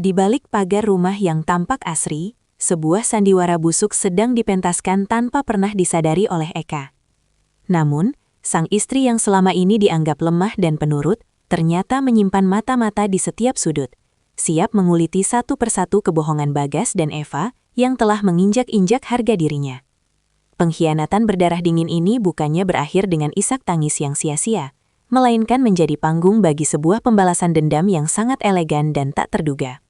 Di balik pagar rumah yang tampak asri, sebuah sandiwara busuk sedang dipentaskan tanpa pernah disadari oleh Eka. Namun, sang istri yang selama ini dianggap lemah dan penurut, ternyata menyimpan mata-mata di setiap sudut, siap menguliti satu persatu kebohongan Bagas dan Eva yang telah menginjak-injak harga dirinya. Pengkhianatan berdarah dingin ini bukannya berakhir dengan isak tangis yang sia-sia, melainkan menjadi panggung bagi sebuah pembalasan dendam yang sangat elegan dan tak terduga.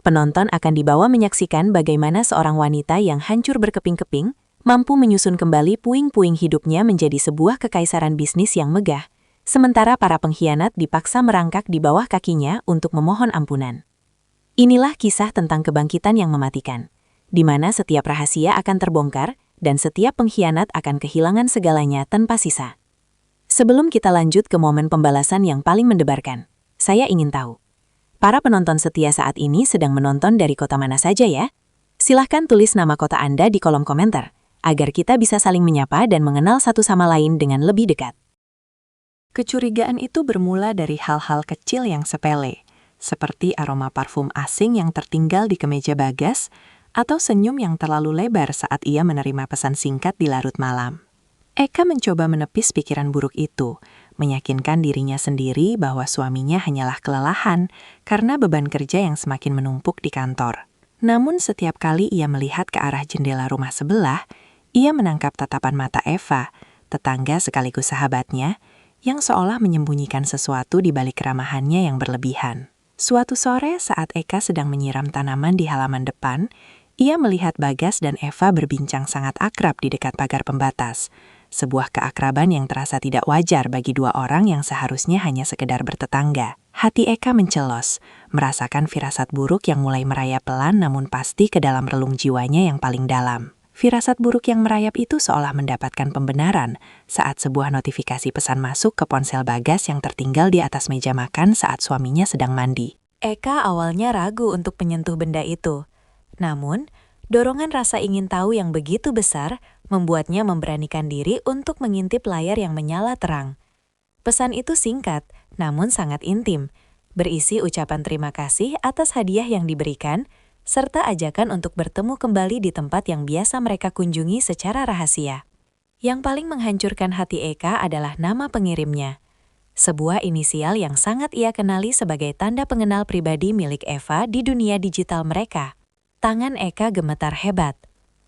Penonton akan dibawa menyaksikan bagaimana seorang wanita yang hancur berkeping-keping mampu menyusun kembali puing-puing hidupnya menjadi sebuah kekaisaran bisnis yang megah, sementara para pengkhianat dipaksa merangkak di bawah kakinya untuk memohon ampunan. Inilah kisah tentang kebangkitan yang mematikan, di mana setiap rahasia akan terbongkar dan setiap pengkhianat akan kehilangan segalanya tanpa sisa. Sebelum kita lanjut ke momen pembalasan yang paling mendebarkan, saya ingin tahu, para penonton setia saat ini sedang menonton dari kota mana saja ya? Silahkan tulis nama kota Anda di kolom komentar, agar kita bisa saling menyapa dan mengenal satu sama lain dengan lebih dekat. Kecurigaan itu bermula dari hal-hal kecil yang sepele, seperti aroma parfum asing yang tertinggal di kemeja Bagas, atau senyum yang terlalu lebar saat ia menerima pesan singkat di larut malam. Eka mencoba menepis pikiran buruk itu, meyakinkan dirinya sendiri bahwa suaminya hanyalah kelelahan karena beban kerja yang semakin menumpuk di kantor. Namun setiap kali ia melihat ke arah jendela rumah sebelah, ia menangkap tatapan mata Eva, tetangga sekaligus sahabatnya, yang seolah menyembunyikan sesuatu di balik keramahannya yang berlebihan. Suatu sore saat Eka sedang menyiram tanaman di halaman depan, ia melihat Bagas dan Eva berbincang sangat akrab di dekat pagar pembatas. Sebuah keakraban yang terasa tidak wajar bagi dua orang yang seharusnya hanya sekedar bertetangga. Hati Eka mencelos, merasakan firasat buruk yang mulai merayap pelan namun pasti ke dalam relung jiwanya yang paling dalam. Firasat buruk yang merayap itu seolah mendapatkan pembenaran saat sebuah notifikasi pesan masuk ke ponsel Bagas yang tertinggal di atas meja makan saat suaminya sedang mandi. Eka awalnya ragu untuk menyentuh benda itu. Namun, dorongan rasa ingin tahu yang begitu besar membuatnya memberanikan diri untuk mengintip layar yang menyala terang. Pesan itu singkat, namun sangat intim, berisi ucapan terima kasih atas hadiah yang diberikan, serta ajakan untuk bertemu kembali di tempat yang biasa mereka kunjungi secara rahasia. Yang paling menghancurkan hati Eka adalah nama pengirimnya. Sebuah inisial yang sangat ia kenali sebagai tanda pengenal pribadi milik Eva di dunia digital mereka. Tangan Eka gemetar hebat.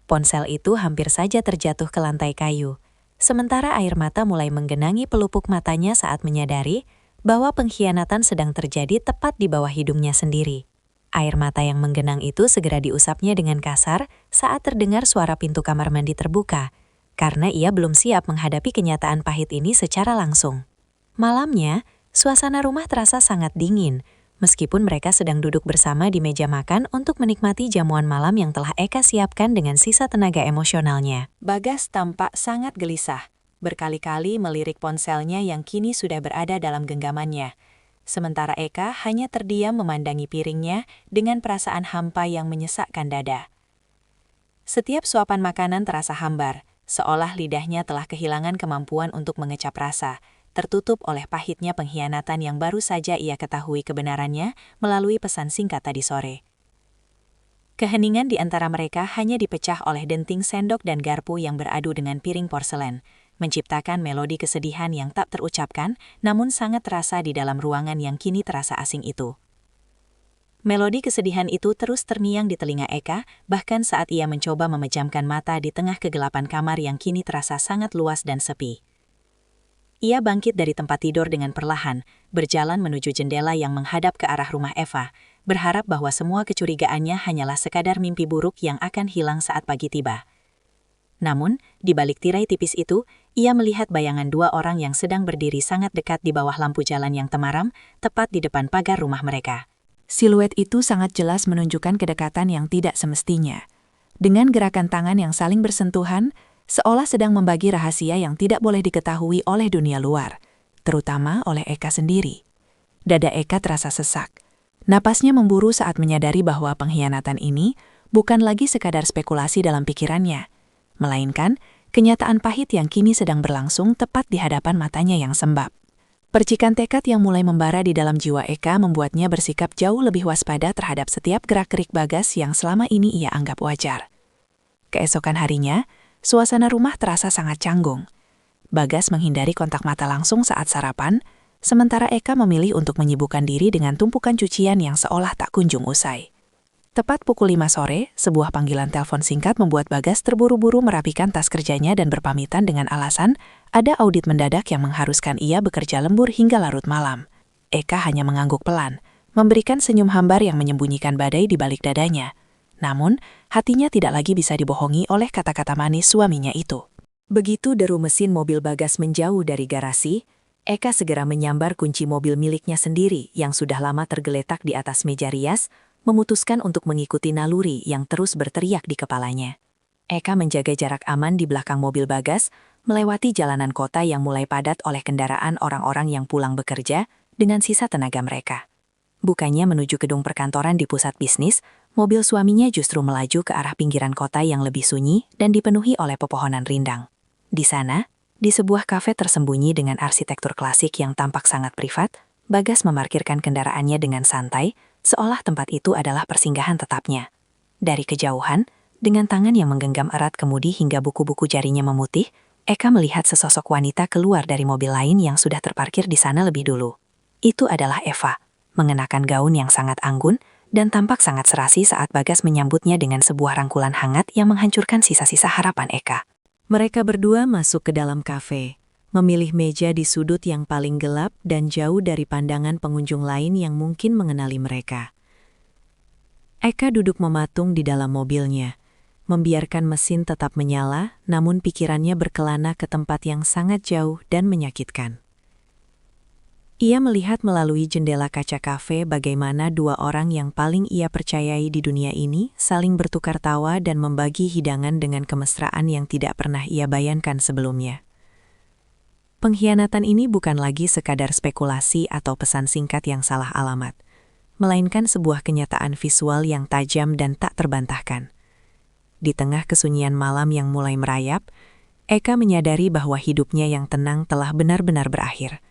Ponsel itu hampir saja terjatuh ke lantai kayu. Sementara air mata mulai menggenangi pelupuk matanya saat menyadari bahwa pengkhianatan sedang terjadi tepat di bawah hidungnya sendiri. Air mata yang menggenang itu segera diusapnya dengan kasar saat terdengar suara pintu kamar mandi terbuka, karena ia belum siap menghadapi kenyataan pahit ini secara langsung. Malamnya, suasana rumah terasa sangat dingin, meskipun mereka sedang duduk bersama di meja makan untuk menikmati jamuan malam yang telah Eka siapkan dengan sisa tenaga emosionalnya. Bagas tampak sangat gelisah, berkali-kali melirik ponselnya yang kini sudah berada dalam genggamannya. Sementara Eka hanya terdiam memandangi piringnya dengan perasaan hampa yang menyesakkan dada. Setiap suapan makanan terasa hambar, seolah lidahnya telah kehilangan kemampuan untuk mengecap rasa, tertutup oleh pahitnya pengkhianatan yang baru saja ia ketahui kebenarannya melalui pesan singkat tadi sore. Keheningan di antara mereka hanya dipecah oleh denting sendok dan garpu yang beradu dengan piring porselen, menciptakan melodi kesedihan yang tak terucapkan namun sangat terasa di dalam ruangan yang kini terasa asing itu. Melodi kesedihan itu terus terngiang di telinga Eka, bahkan saat ia mencoba memejamkan mata di tengah kegelapan kamar yang kini terasa sangat luas dan sepi. Ia bangkit dari tempat tidur dengan perlahan, berjalan menuju jendela yang menghadap ke arah rumah Eva, berharap bahwa semua kecurigaannya hanyalah sekadar mimpi buruk yang akan hilang saat pagi tiba. Namun, di balik tirai tipis itu, ia melihat bayangan dua orang yang sedang berdiri sangat dekat di bawah lampu jalan yang temaram, tepat di depan pagar rumah mereka. Siluet itu sangat jelas menunjukkan kedekatan yang tidak semestinya. Dengan gerakan tangan yang saling bersentuhan, seolah sedang membagi rahasia yang tidak boleh diketahui oleh dunia luar, terutama oleh Eka sendiri. Dada Eka terasa sesak. Napasnya memburu saat menyadari bahwa pengkhianatan ini bukan lagi sekadar spekulasi dalam pikirannya, melainkan kenyataan pahit yang kini sedang berlangsung tepat di hadapan matanya yang sembab. Percikan tekad yang mulai membara di dalam jiwa Eka membuatnya bersikap jauh lebih waspada terhadap setiap gerak-gerik Bagas yang selama ini ia anggap wajar. Keesokan harinya, suasana rumah terasa sangat canggung. Bagas menghindari kontak mata langsung saat sarapan, sementara Eka memilih untuk menyibukkan diri dengan tumpukan cucian yang seolah tak kunjung usai. Tepat pukul 5 sore, sebuah panggilan telepon singkat membuat Bagas terburu-buru merapikan tas kerjanya dan berpamitan dengan alasan ada audit mendadak yang mengharuskan ia bekerja lembur hingga larut malam. Eka hanya mengangguk pelan, memberikan senyum hambar yang menyembunyikan badai di balik dadanya. Namun, hatinya tidak lagi bisa dibohongi oleh kata-kata manis suaminya itu. Begitu deru mesin mobil Bagas menjauh dari garasi, Eka segera menyambar kunci mobil miliknya sendiri yang sudah lama tergeletak di atas meja rias, memutuskan untuk mengikuti naluri yang terus berteriak di kepalanya. Eka menjaga jarak aman di belakang mobil Bagas, melewati jalanan kota yang mulai padat oleh kendaraan orang-orang yang pulang bekerja dengan sisa tenaga mereka. Bukannya menuju gedung perkantoran di pusat bisnis, mobil suaminya justru melaju ke arah pinggiran kota yang lebih sunyi dan dipenuhi oleh pepohonan rindang. Di sana, di sebuah kafe tersembunyi dengan arsitektur klasik yang tampak sangat privat, Bagas memarkirkan kendaraannya dengan santai, seolah tempat itu adalah persinggahan tetapnya. Dari kejauhan, dengan tangan yang menggenggam erat kemudi hingga buku-buku jarinya memutih, Eka melihat sesosok wanita keluar dari mobil lain yang sudah terparkir di sana lebih dulu. Itu adalah Eva, mengenakan gaun yang sangat anggun dan tampak sangat serasi saat Bagas menyambutnya dengan sebuah rangkulan hangat yang menghancurkan sisa-sisa harapan Eka. Mereka berdua masuk ke dalam kafe, memilih meja di sudut yang paling gelap dan jauh dari pandangan pengunjung lain yang mungkin mengenali mereka. Eka duduk mematung di dalam mobilnya, membiarkan mesin tetap menyala, namun pikirannya berkelana ke tempat yang sangat jauh dan menyakitkan. Ia melihat melalui jendela kaca kafe bagaimana dua orang yang paling ia percayai di dunia ini saling bertukar tawa dan membagi hidangan dengan kemesraan yang tidak pernah ia bayangkan sebelumnya. Pengkhianatan ini bukan lagi sekadar spekulasi atau pesan singkat yang salah alamat, melainkan sebuah kenyataan visual yang tajam dan tak terbantahkan. Di tengah kesunyian malam yang mulai merayap, Eka menyadari bahwa hidupnya yang tenang telah benar-benar berakhir,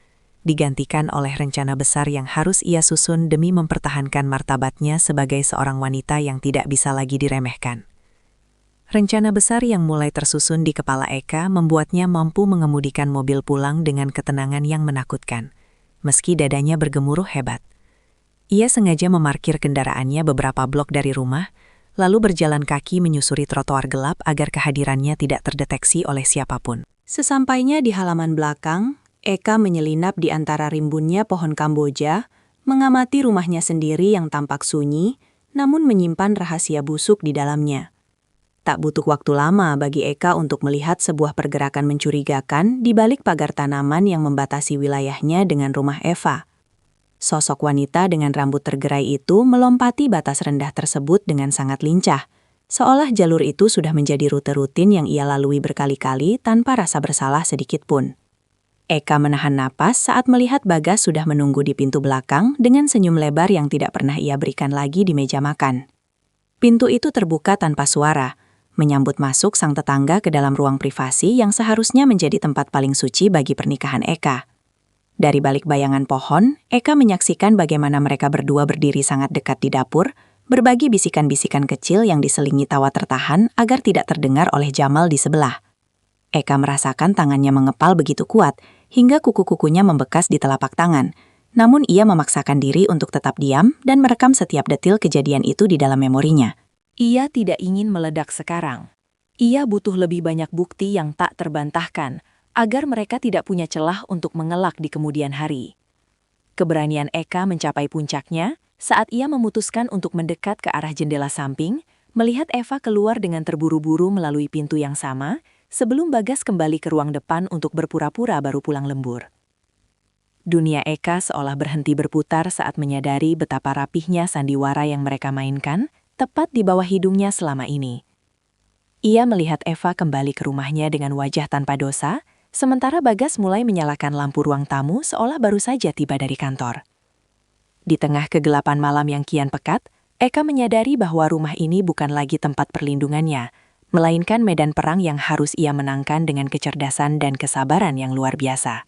digantikan oleh rencana besar yang harus ia susun demi mempertahankan martabatnya sebagai seorang wanita yang tidak bisa lagi diremehkan. Rencana besar yang mulai tersusun di kepala Eka membuatnya mampu mengemudikan mobil pulang dengan ketenangan yang menakutkan, meski dadanya bergemuruh hebat. Ia sengaja memarkir kendaraannya beberapa blok dari rumah, lalu berjalan kaki menyusuri trotoar gelap agar kehadirannya tidak terdeteksi oleh siapapun. Sesampainya di halaman belakang, Eka menyelinap di antara rimbunnya pohon Kamboja, mengamati rumahnya sendiri yang tampak sunyi, namun menyimpan rahasia busuk di dalamnya. Tak butuh waktu lama bagi Eka untuk melihat sebuah pergerakan mencurigakan di balik pagar tanaman yang membatasi wilayahnya dengan rumah Eva. Sosok wanita dengan rambut tergerai itu melompati batas rendah tersebut dengan sangat lincah, seolah jalur itu sudah menjadi rute rutin yang ia lalui berkali-kali tanpa rasa bersalah sedikit pun. Eka menahan napas saat melihat Bagas sudah menunggu di pintu belakang dengan senyum lebar yang tidak pernah ia berikan lagi di meja makan. Pintu itu terbuka tanpa suara, menyambut masuk sang tetangga ke dalam ruang privasi yang seharusnya menjadi tempat paling suci bagi pernikahan Eka. Dari balik bayangan pohon, Eka menyaksikan bagaimana mereka berdua berdiri sangat dekat di dapur, berbagi bisikan-bisikan kecil yang diselingi tawa tertahan agar tidak terdengar oleh Jamal di sebelah. Eka merasakan tangannya mengepal begitu kuat, hingga kuku-kukunya membekas di telapak tangan. Namun ia memaksakan diri untuk tetap diam dan merekam setiap detil kejadian itu di dalam memorinya. Ia tidak ingin meledak sekarang. Ia butuh lebih banyak bukti yang tak terbantahkan, agar mereka tidak punya celah untuk mengelak di kemudian hari. Keberanian Eka mencapai puncaknya saat ia memutuskan untuk mendekat ke arah jendela samping, melihat Eva keluar dengan terburu-buru melalui pintu yang sama, sebelum Bagas kembali ke ruang depan untuk berpura-pura baru pulang lembur. Dunia Eka seolah berhenti berputar saat menyadari betapa rapihnya sandiwara yang mereka mainkan, tepat di bawah hidungnya selama ini. Ia melihat Eva kembali ke rumahnya dengan wajah tanpa dosa, sementara Bagas mulai menyalakan lampu ruang tamu seolah baru saja tiba dari kantor. Di tengah kegelapan malam yang kian pekat, Eka menyadari bahwa rumah ini bukan lagi tempat perlindungannya, melainkan medan perang yang harus ia menangkan dengan kecerdasan dan kesabaran yang luar biasa.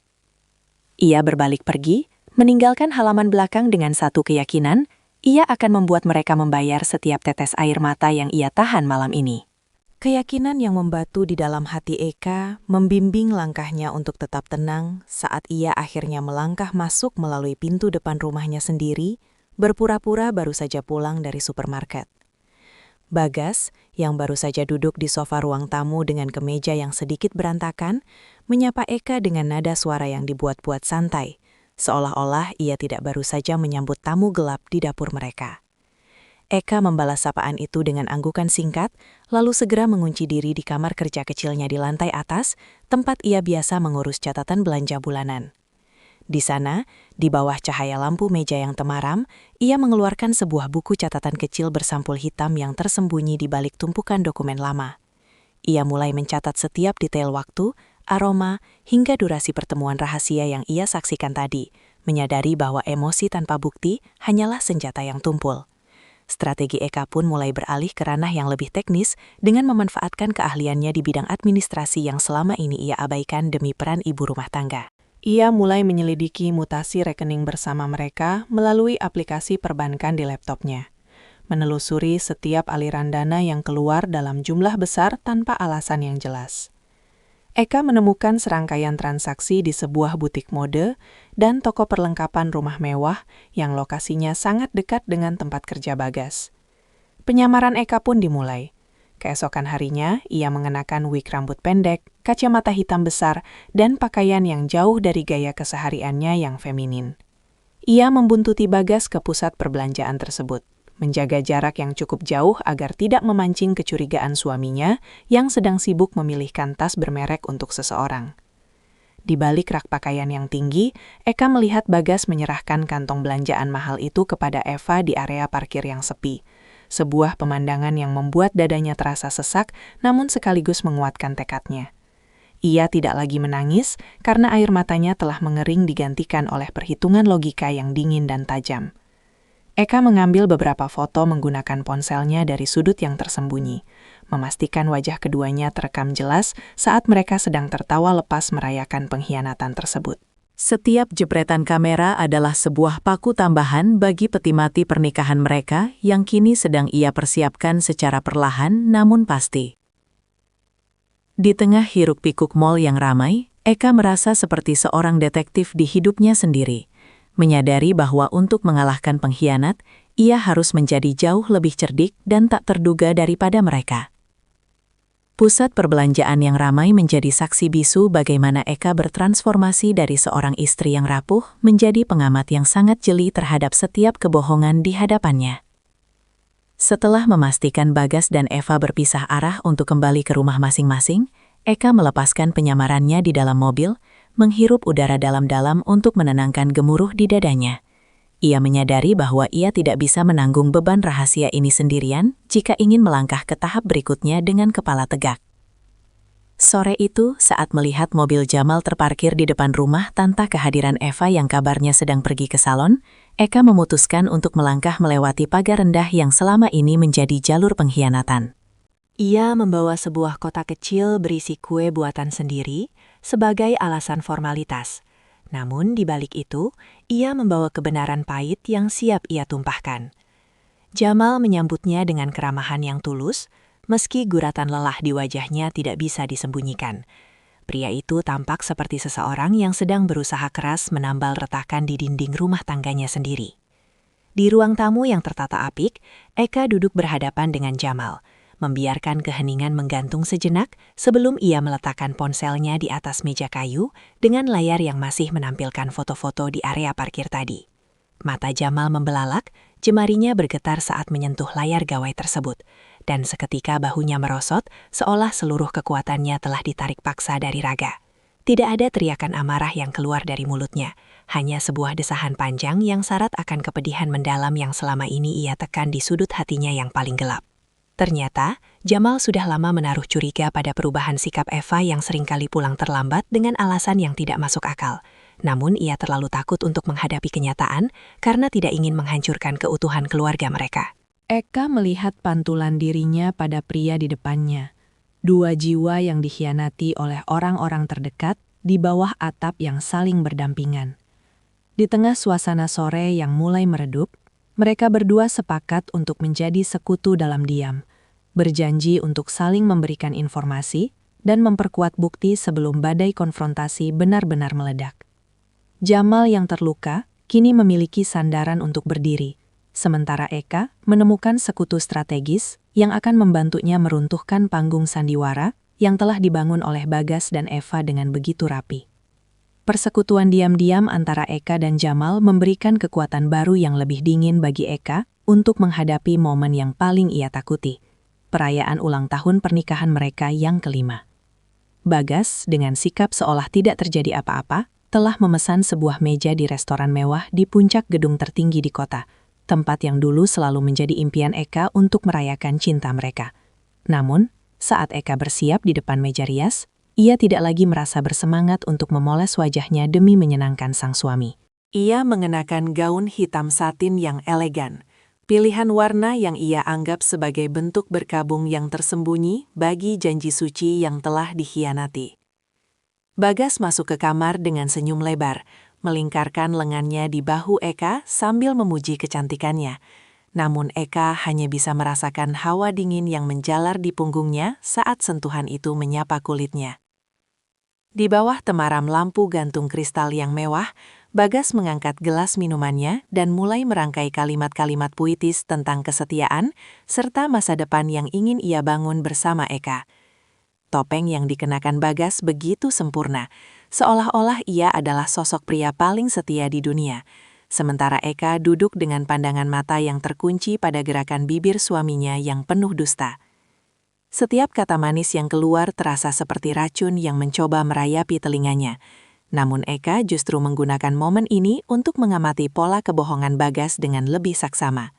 Ia berbalik pergi, meninggalkan halaman belakang dengan satu keyakinan, ia akan membuat mereka membayar setiap tetes air mata yang ia tahan malam ini. Keyakinan yang membatu di dalam hati Eka membimbing langkahnya untuk tetap tenang saat ia akhirnya melangkah masuk melalui pintu depan rumahnya sendiri, berpura-pura baru saja pulang dari supermarket. Bagas, yang baru saja duduk di sofa ruang tamu dengan kemeja yang sedikit berantakan, menyapa Eka dengan nada suara yang dibuat-buat santai, seolah-olah ia tidak baru saja menyambut tamu gelap di dapur mereka. Eka membalas sapaan itu dengan anggukan singkat, lalu segera mengunci diri di kamar kerja kecilnya di lantai atas, tempat ia biasa mengurus catatan belanja bulanan. Di sana, di bawah cahaya lampu meja yang temaram, ia mengeluarkan sebuah buku catatan kecil bersampul hitam yang tersembunyi di balik tumpukan dokumen lama. Ia mulai mencatat setiap detail waktu, aroma, hingga durasi pertemuan rahasia yang ia saksikan tadi, menyadari bahwa emosi tanpa bukti hanyalah senjata yang tumpul. Strategi Eka pun mulai beralih ke ranah yang lebih teknis dengan memanfaatkan keahliannya di bidang administrasi yang selama ini ia abaikan demi peran ibu rumah tangga. Ia mulai menyelidiki mutasi rekening bersama mereka melalui aplikasi perbankan di laptopnya, menelusuri setiap aliran dana yang keluar dalam jumlah besar tanpa alasan yang jelas. Eka menemukan serangkaian transaksi di sebuah butik mode dan toko perlengkapan rumah mewah yang lokasinya sangat dekat dengan tempat kerja Bagas. Penyamaran Eka pun dimulai. Keesokan harinya, ia mengenakan wig rambut pendek, kacamata hitam besar, dan pakaian yang jauh dari gaya kesehariannya yang feminin. Ia membuntuti Bagas ke pusat perbelanjaan tersebut, menjaga jarak yang cukup jauh agar tidak memancing kecurigaan suaminya yang sedang sibuk memilihkan tas bermerek untuk seseorang. Di balik rak pakaian yang tinggi, Eka melihat Bagas menyerahkan kantong belanjaan mahal itu kepada Eva di area parkir yang sepi. Sebuah pemandangan yang membuat dadanya terasa sesak, namun sekaligus menguatkan tekadnya. Ia tidak lagi menangis karena air matanya telah mengering digantikan oleh perhitungan logika yang dingin dan tajam. Eka mengambil beberapa foto menggunakan ponselnya dari sudut yang tersembunyi, memastikan wajah keduanya terekam jelas saat mereka sedang tertawa lepas merayakan pengkhianatan tersebut. Setiap jepretan kamera adalah sebuah paku tambahan bagi peti mati pernikahan mereka yang kini sedang ia persiapkan secara perlahan namun pasti. Di tengah hiruk-pikuk mall yang ramai, Eka merasa seperti seorang detektif di hidupnya sendiri, menyadari bahwa untuk mengalahkan pengkhianat, ia harus menjadi jauh lebih cerdik dan tak terduga daripada mereka. Pusat perbelanjaan yang ramai menjadi saksi bisu bagaimana Eka bertransformasi dari seorang istri yang rapuh menjadi pengamat yang sangat jeli terhadap setiap kebohongan di hadapannya. Setelah memastikan Bagas dan Eva berpisah arah untuk kembali ke rumah masing-masing, Eka melepaskan penyamarannya di dalam mobil, menghirup udara dalam-dalam untuk menenangkan gemuruh di dadanya. Ia menyadari bahwa ia tidak bisa menanggung beban rahasia ini sendirian jika ingin melangkah ke tahap berikutnya dengan kepala tegak. Sore itu, saat melihat mobil Jamal terparkir di depan rumah tanpa kehadiran Eva yang kabarnya sedang pergi ke salon, Eka memutuskan untuk melangkah melewati pagar rendah yang selama ini menjadi jalur pengkhianatan. Ia membawa sebuah kotak kecil berisi kue buatan sendiri sebagai alasan formalitas. Namun di balik itu, ia membawa kebenaran pahit yang siap ia tumpahkan. Jamal menyambutnya dengan keramahan yang tulus, meski guratan lelah di wajahnya tidak bisa disembunyikan. Pria itu tampak seperti seseorang yang sedang berusaha keras menambal retakan di dinding rumah tangganya sendiri. Di ruang tamu yang tertata apik, Eka duduk berhadapan dengan Jamal, membiarkan keheningan menggantung sejenak sebelum ia meletakkan ponselnya di atas meja kayu dengan layar yang masih menampilkan foto-foto di area parkir tadi. Mata Jamal membelalak, jemarinya bergetar saat menyentuh layar gawai tersebut, dan seketika bahunya merosot seolah seluruh kekuatannya telah ditarik paksa dari raga. Tidak ada teriakan amarah yang keluar dari mulutnya, hanya sebuah desahan panjang yang syarat akan kepedihan mendalam yang selama ini ia tekan di sudut hatinya yang paling gelap. Ternyata, Jamal sudah lama menaruh curiga pada perubahan sikap Eva yang seringkali pulang terlambat dengan alasan yang tidak masuk akal. Namun ia terlalu takut untuk menghadapi kenyataan karena tidak ingin menghancurkan keutuhan keluarga mereka. Eka melihat pantulan dirinya pada pria di depannya. Dua jiwa yang dikhianati oleh orang-orang terdekat di bawah atap yang saling berdampingan. Di tengah suasana sore yang mulai meredup, mereka berdua sepakat untuk menjadi sekutu dalam diam, berjanji untuk saling memberikan informasi dan memperkuat bukti sebelum badai konfrontasi benar-benar meledak. Jamal yang terluka kini memiliki sandaran untuk berdiri, sementara Eka menemukan sekutu strategis yang akan membantunya meruntuhkan panggung sandiwara yang telah dibangun oleh Bagas dan Eva dengan begitu rapi. Persekutuan diam-diam antara Eka dan Jamal memberikan kekuatan baru yang lebih dingin bagi Eka untuk menghadapi momen yang paling ia takuti, perayaan ulang tahun pernikahan mereka yang kelima. Bagas, dengan sikap seolah tidak terjadi apa-apa, telah memesan sebuah meja di restoran mewah di puncak gedung tertinggi di kota, tempat yang dulu selalu menjadi impian Eka untuk merayakan cinta mereka. Namun, saat Eka bersiap di depan meja rias, ia tidak lagi merasa bersemangat untuk memoles wajahnya demi menyenangkan sang suami. Ia mengenakan gaun hitam satin yang elegan, pilihan warna yang ia anggap sebagai bentuk berkabung yang tersembunyi bagi janji suci yang telah dikhianati. Bagas masuk ke kamar dengan senyum lebar, melingkarkan lengannya di bahu Eka sambil memuji kecantikannya. Namun Eka hanya bisa merasakan hawa dingin yang menjalar di punggungnya saat sentuhan itu menyapa kulitnya. Di bawah temaram lampu gantung kristal yang mewah, Bagas mengangkat gelas minumannya dan mulai merangkai kalimat-kalimat puitis tentang kesetiaan serta masa depan yang ingin ia bangun bersama Eka. Topeng yang dikenakan Bagas begitu sempurna, seolah-olah ia adalah sosok pria paling setia di dunia. Sementara Eka duduk dengan pandangan mata yang terkunci pada gerakan bibir suaminya yang penuh dusta. Setiap kata manis yang keluar terasa seperti racun yang mencoba merayapi telinganya. Namun Eka justru menggunakan momen ini untuk mengamati pola kebohongan Bagas dengan lebih saksama.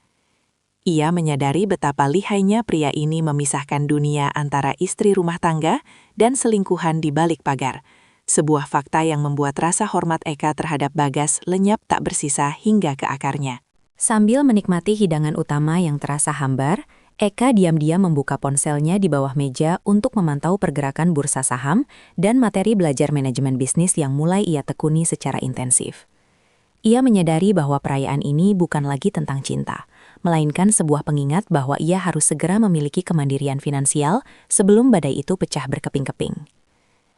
Ia menyadari betapa lihainya pria ini memisahkan dunia antara istri rumah tangga dan selingkuhan di balik pagar. Sebuah fakta yang membuat rasa hormat Eka terhadap Bagas lenyap tak bersisa hingga ke akarnya. Sambil menikmati hidangan utama yang terasa hambar, Eka diam-diam membuka ponselnya di bawah meja untuk memantau pergerakan bursa saham dan materi belajar manajemen bisnis yang mulai ia tekuni secara intensif. Ia menyadari bahwa perayaan ini bukan lagi tentang cinta, melainkan sebuah pengingat bahwa ia harus segera memiliki kemandirian finansial sebelum badai itu pecah berkeping-keping.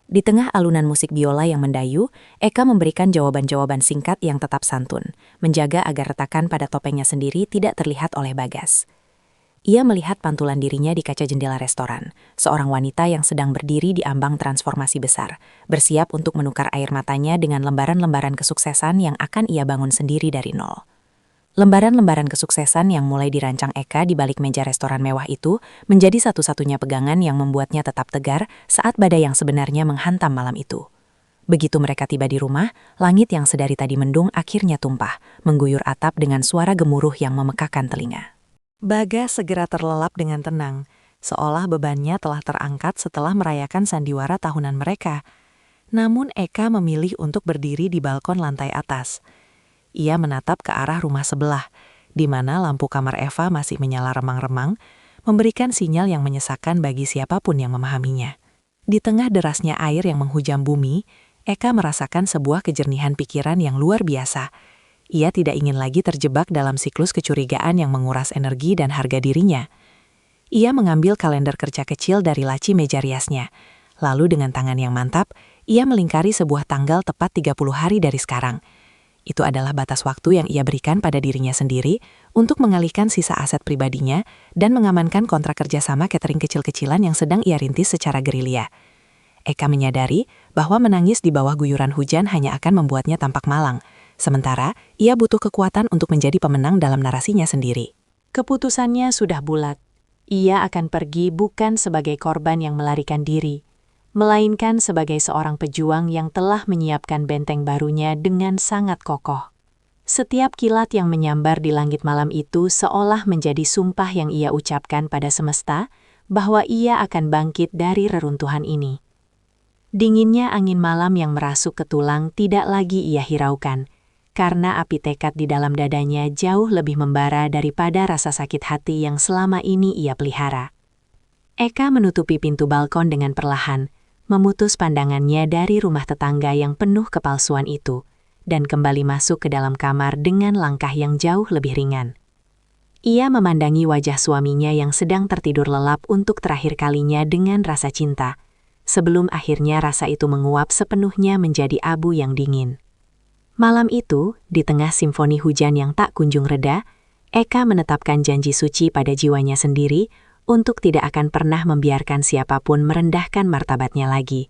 Di tengah alunan musik biola yang mendayu, Eka memberikan jawaban-jawaban singkat yang tetap santun, menjaga agar retakan pada topengnya sendiri tidak terlihat oleh Bagas. Ia melihat pantulan dirinya di kaca jendela restoran, seorang wanita yang sedang berdiri di ambang transformasi besar, bersiap untuk menukar air matanya dengan lembaran-lembaran kesuksesan yang akan ia bangun sendiri dari nol. Lembaran-lembaran kesuksesan yang mulai dirancang Eka di balik meja restoran mewah itu menjadi satu-satunya pegangan yang membuatnya tetap tegar saat badai yang sebenarnya menghantam malam itu. Begitu mereka tiba di rumah, langit yang sedari tadi mendung akhirnya tumpah, mengguyur atap dengan suara gemuruh yang memekakan telinga. Bagas segera terlelap dengan tenang, seolah bebannya telah terangkat setelah merayakan sandiwara tahunan mereka. Namun Eka memilih untuk berdiri di balkon lantai atas. Ia menatap ke arah rumah sebelah, di mana lampu kamar Eva masih menyala remang-remang, memberikan sinyal yang menyesakan bagi siapapun yang memahaminya. Di tengah derasnya air yang menghujam bumi, Eka merasakan sebuah kejernihan pikiran yang luar biasa. Ia tidak ingin lagi terjebak dalam siklus kecurigaan yang menguras energi dan harga dirinya. Ia mengambil kalender kerja kecil dari laci meja riasnya. Lalu dengan tangan yang mantap, ia melingkari sebuah tanggal tepat 30 hari dari sekarang. Itu adalah batas waktu yang ia berikan pada dirinya sendiri untuk mengalihkan sisa aset pribadinya dan mengamankan kontrak kerjasama catering kecil-kecilan yang sedang ia rintis secara gerilya. Eka menyadari bahwa menangis di bawah guyuran hujan hanya akan membuatnya tampak malang. Sementara, ia butuh kekuatan untuk menjadi pemenang dalam narasinya sendiri. Keputusannya sudah bulat. Ia akan pergi bukan sebagai korban yang melarikan diri, melainkan sebagai seorang pejuang yang telah menyiapkan benteng barunya dengan sangat kokoh. Setiap kilat yang menyambar di langit malam itu seolah menjadi sumpah yang ia ucapkan pada semesta bahwa ia akan bangkit dari reruntuhan ini. Dinginnya angin malam yang merasuk ke tulang tidak lagi ia hiraukan, karena api tekad di dalam dadanya jauh lebih membara daripada rasa sakit hati yang selama ini ia pelihara. Eka menutupi pintu balkon dengan perlahan, memutus pandangannya dari rumah tetangga yang penuh kepalsuan itu, dan kembali masuk ke dalam kamar dengan langkah yang jauh lebih ringan. Ia memandangi wajah suaminya yang sedang tertidur lelap untuk terakhir kalinya dengan rasa cinta, sebelum akhirnya rasa itu menguap sepenuhnya menjadi abu yang dingin. Malam itu, di tengah simfoni hujan yang tak kunjung reda, Eka menetapkan janji suci pada jiwanya sendiri untuk tidak akan pernah membiarkan siapapun merendahkan martabatnya lagi.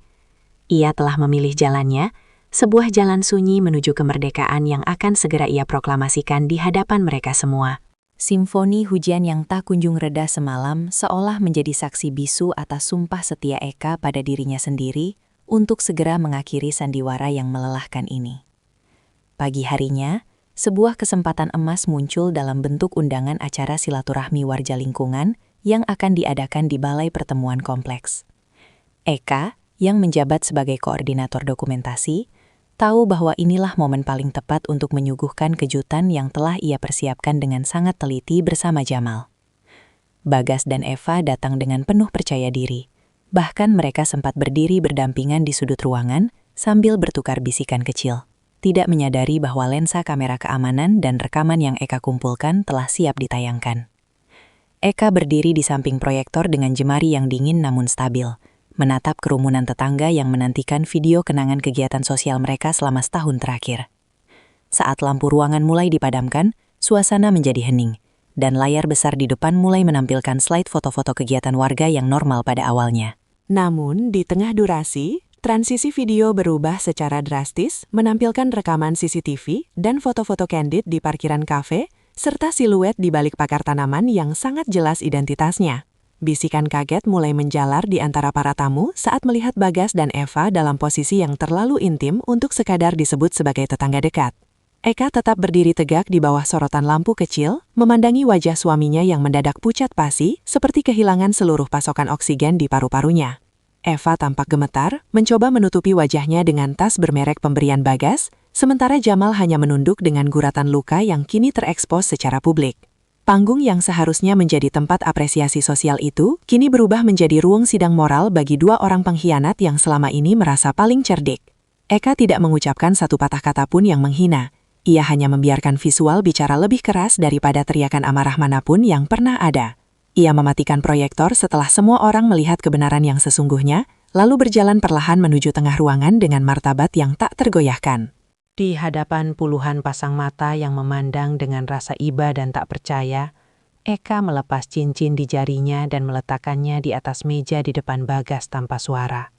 Ia telah memilih jalannya, sebuah jalan sunyi menuju kemerdekaan yang akan segera ia proklamasikan di hadapan mereka semua. Simfoni hujan yang tak kunjung reda semalam seolah menjadi saksi bisu atas sumpah setia Eka pada dirinya sendiri untuk segera mengakhiri sandiwara yang melelahkan ini. Pagi harinya, sebuah kesempatan emas muncul dalam bentuk undangan acara silaturahmi warga lingkungan yang akan diadakan di Balai Pertemuan Kompleks. Eka, yang menjabat sebagai koordinator dokumentasi, tahu bahwa inilah momen paling tepat untuk menyuguhkan kejutan yang telah ia persiapkan dengan sangat teliti bersama Jamal. Bagas dan Eva datang dengan penuh percaya diri. Bahkan mereka sempat berdiri berdampingan di sudut ruangan sambil bertukar bisikan kecil, tidak menyadari bahwa lensa kamera keamanan dan rekaman yang Eka kumpulkan telah siap ditayangkan. Eka berdiri di samping proyektor dengan jemari yang dingin namun stabil, menatap kerumunan tetangga yang menantikan video kenangan kegiatan sosial mereka selama setahun terakhir. Saat lampu ruangan mulai dipadamkan, suasana menjadi hening, dan layar besar di depan mulai menampilkan slide foto-foto kegiatan warga yang normal pada awalnya. Namun, di tengah durasi, transisi video berubah secara drastis, menampilkan rekaman CCTV dan foto-foto candid di parkiran kafe, serta siluet di balik pagar tanaman yang sangat jelas identitasnya. Bisikan kaget mulai menjalar di antara para tamu saat melihat Bagas dan Eva dalam posisi yang terlalu intim untuk sekadar disebut sebagai tetangga dekat. Eka tetap berdiri tegak di bawah sorotan lampu kecil, memandangi wajah suaminya yang mendadak pucat pasi seperti kehilangan seluruh pasokan oksigen di paru-parunya. Eva tampak gemetar, mencoba menutupi wajahnya dengan tas bermerek pemberian Bagas, sementara Jamal hanya menunduk dengan guratan luka yang kini terekspos secara publik. Panggung yang seharusnya menjadi tempat apresiasi sosial itu, kini berubah menjadi ruang sidang moral bagi dua orang pengkhianat yang selama ini merasa paling cerdik. Eka tidak mengucapkan satu patah kata pun yang menghina. Ia hanya membiarkan visual bicara lebih keras daripada teriakan amarah manapun yang pernah ada. Ia mematikan proyektor setelah semua orang melihat kebenaran yang sesungguhnya, lalu berjalan perlahan menuju tengah ruangan dengan martabat yang tak tergoyahkan. Di hadapan puluhan pasang mata yang memandang dengan rasa iba dan tak percaya, Eka melepas cincin di jarinya dan meletakkannya di atas meja di depan Bagas tanpa suara.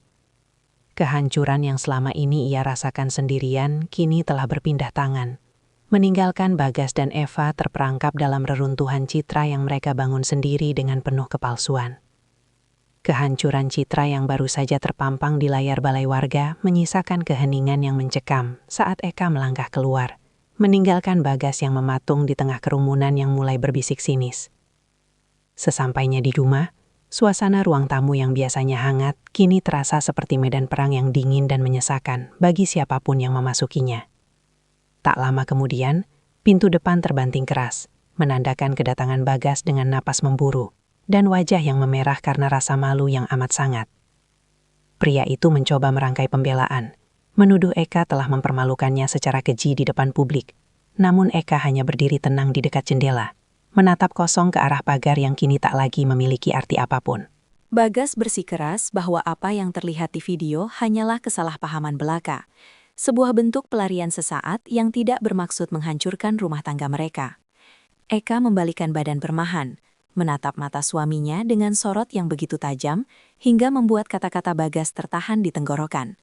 Kehancuran yang selama ini ia rasakan sendirian kini telah berpindah tangan, meninggalkan Bagas dan Eva terperangkap dalam reruntuhan citra yang mereka bangun sendiri dengan penuh kepalsuan. Kehancuran citra yang baru saja terpampang di layar balai warga menyisakan keheningan yang mencekam saat Eka melangkah keluar, meninggalkan Bagas yang mematung di tengah kerumunan yang mulai berbisik sinis. Sesampainya di rumah, suasana ruang tamu yang biasanya hangat kini terasa seperti medan perang yang dingin dan menyesakan bagi siapapun yang memasukinya. Tak lama kemudian, pintu depan terbanting keras, menandakan kedatangan Bagas dengan napas memburu dan wajah yang memerah karena rasa malu yang amat sangat. Pria itu mencoba merangkai pembelaan, menuduh Eka telah mempermalukannya secara keji di depan publik. Namun Eka hanya berdiri tenang di dekat jendela, menatap kosong ke arah pagar yang kini tak lagi memiliki arti apapun. Bagas bersikeras bahwa apa yang terlihat di video hanyalah kesalahpahaman belaka, sebuah bentuk pelarian sesaat yang tidak bermaksud menghancurkan rumah tangga mereka. Eka membalikkan badan permahan, menatap mata suaminya dengan sorot yang begitu tajam hingga membuat kata-kata Bagas tertahan di tenggorokan.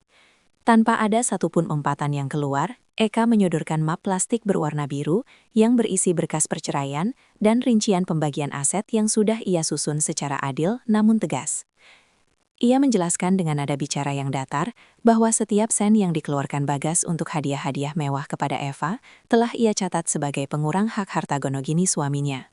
Tanpa ada satupun umpatan yang keluar, Eka menyodorkan map plastik berwarna biru yang berisi berkas perceraian dan rincian pembagian aset yang sudah ia susun secara adil namun tegas. Ia menjelaskan dengan nada bicara yang datar bahwa setiap sen yang dikeluarkan Bagas untuk hadiah-hadiah mewah kepada Eva telah ia catat sebagai pengurang hak harta gonogini suaminya.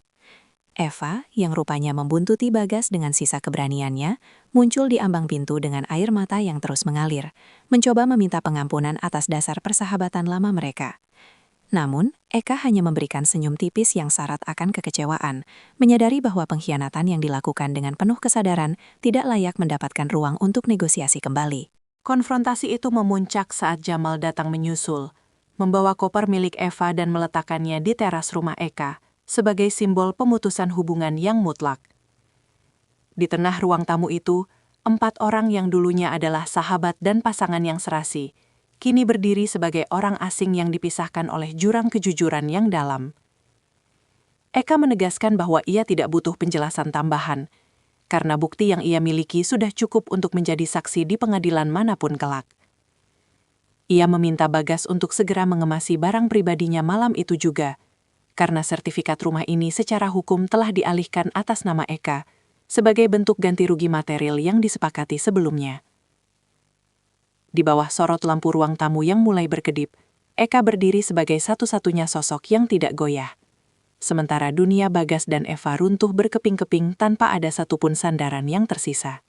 Eva, yang rupanya membuntuti Bagas dengan sisa keberaniannya, muncul di ambang pintu dengan air mata yang terus mengalir, mencoba meminta pengampunan atas dasar persahabatan lama mereka. Namun, Eka hanya memberikan senyum tipis yang syarat akan kekecewaan, menyadari bahwa pengkhianatan yang dilakukan dengan penuh kesadaran tidak layak mendapatkan ruang untuk negosiasi kembali. Konfrontasi itu memuncak saat Jamal datang menyusul, membawa koper milik Eva dan meletakkannya di teras rumah Eka sebagai simbol pemutusan hubungan yang mutlak. Di tengah ruang tamu itu, 4 orang yang dulunya adalah sahabat dan pasangan yang serasi, kini berdiri sebagai orang asing yang dipisahkan oleh jurang kejujuran yang dalam. Eka menegaskan bahwa ia tidak butuh penjelasan tambahan, karena bukti yang ia miliki sudah cukup untuk menjadi saksi di pengadilan manapun kelak. Ia meminta Bagas untuk segera mengemasi barang pribadinya malam itu juga, karena sertifikat rumah ini secara hukum telah dialihkan atas nama Eka sebagai bentuk ganti rugi material yang disepakati sebelumnya. Di bawah sorot lampu ruang tamu yang mulai berkedip, Eka berdiri sebagai satu-satunya sosok yang tidak goyah. Sementara dunia Bagas dan Eva runtuh berkeping-keping tanpa ada satupun sandaran yang tersisa.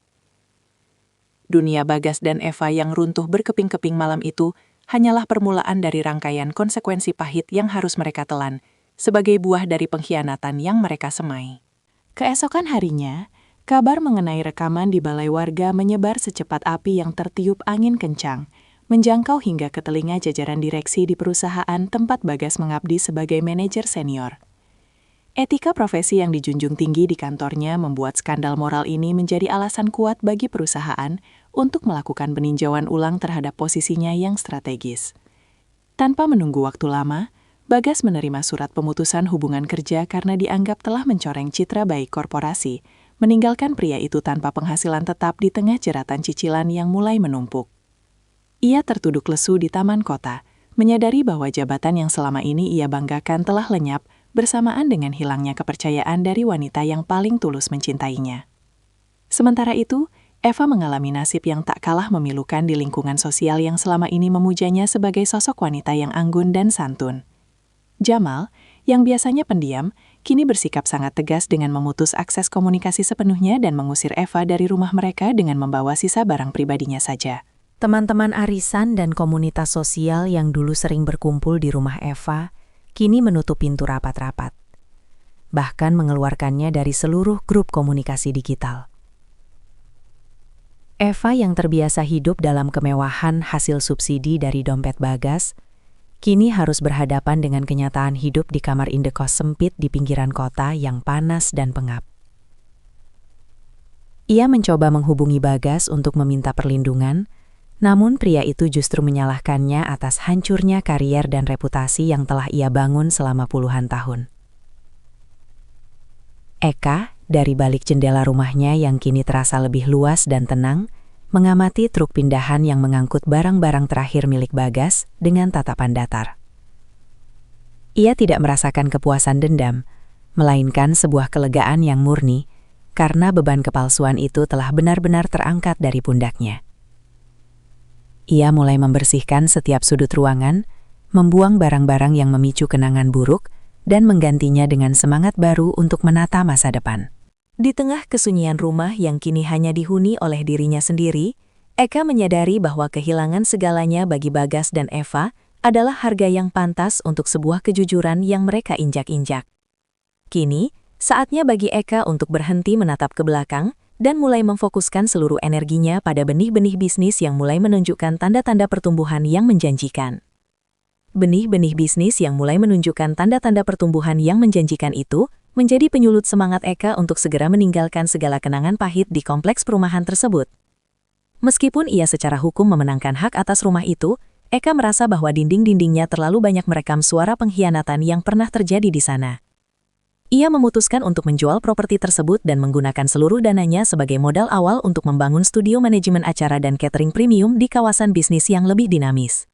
Dunia Bagas dan Eva yang runtuh berkeping-keping malam itu hanyalah permulaan dari rangkaian konsekuensi pahit yang harus mereka telan sebagai buah dari pengkhianatan yang mereka semai. Keesokan harinya, kabar mengenai rekaman di balai warga menyebar secepat api yang tertiup angin kencang, menjangkau hingga ke telinga jajaran direksi di perusahaan tempat Bagas mengabdi sebagai manajer senior. Etika profesi yang dijunjung tinggi di kantornya membuat skandal moral ini menjadi alasan kuat bagi perusahaan untuk melakukan peninjauan ulang terhadap posisinya yang strategis. Tanpa menunggu waktu lama, Bagas menerima surat pemutusan hubungan kerja karena dianggap telah mencoreng citra baik korporasi, meninggalkan pria itu tanpa penghasilan tetap di tengah jeratan cicilan yang mulai menumpuk. Ia tertuduk lesu di taman kota, menyadari bahwa jabatan yang selama ini ia banggakan telah lenyap bersamaan dengan hilangnya kepercayaan dari wanita yang paling tulus mencintainya. Sementara itu, Eva mengalami nasib yang tak kalah memilukan di lingkungan sosial yang selama ini memujanya sebagai sosok wanita yang anggun dan santun. Jamal, yang biasanya pendiam, kini bersikap sangat tegas dengan memutus akses komunikasi sepenuhnya dan mengusir Eva dari rumah mereka dengan membawa sisa barang pribadinya saja. Teman-teman arisan dan komunitas sosial yang dulu sering berkumpul di rumah Eva, kini menutup pintu rapat-rapat. Bahkan mengeluarkannya dari seluruh grup komunikasi digital. Eva yang terbiasa hidup dalam kemewahan hasil subsidi dari dompet Bagas, kini harus berhadapan dengan kenyataan hidup di kamar indekos sempit di pinggiran kota yang panas dan pengap. Ia mencoba menghubungi Bagas untuk meminta perlindungan, namun pria itu justru menyalahkannya atas hancurnya karier dan reputasi yang telah ia bangun selama puluhan tahun. Eka, dari balik jendela rumahnya yang kini terasa lebih luas dan tenang, mengamati truk pindahan yang mengangkut barang-barang terakhir milik Bagas dengan tatapan datar. Ia tidak merasakan kepuasan dendam, melainkan sebuah kelegaan yang murni, karena beban kepalsuan itu telah benar-benar terangkat dari pundaknya. Ia mulai membersihkan setiap sudut ruangan, membuang barang-barang yang memicu kenangan buruk, dan menggantinya dengan semangat baru untuk menata masa depan. Di tengah kesunyian rumah yang kini hanya dihuni oleh dirinya sendiri, Eka menyadari bahwa kehilangan segalanya bagi Bagas dan Eva adalah harga yang pantas untuk sebuah kejujuran yang mereka injak-injak. Kini, saatnya bagi Eka untuk berhenti menatap ke belakang dan mulai memfokuskan seluruh energinya pada benih-benih bisnis yang mulai menunjukkan tanda-tanda pertumbuhan yang menjanjikan. Benih-benih bisnis yang mulai menunjukkan tanda-tanda pertumbuhan yang menjanjikan itu menjadi penyulut semangat Eka untuk segera meninggalkan segala kenangan pahit di kompleks perumahan tersebut. Meskipun ia secara hukum memenangkan hak atas rumah itu, Eka merasa bahwa dinding-dindingnya terlalu banyak merekam suara pengkhianatan yang pernah terjadi di sana. Ia memutuskan untuk menjual properti tersebut dan menggunakan seluruh dananya sebagai modal awal untuk membangun studio manajemen acara dan catering premium di kawasan bisnis yang lebih dinamis.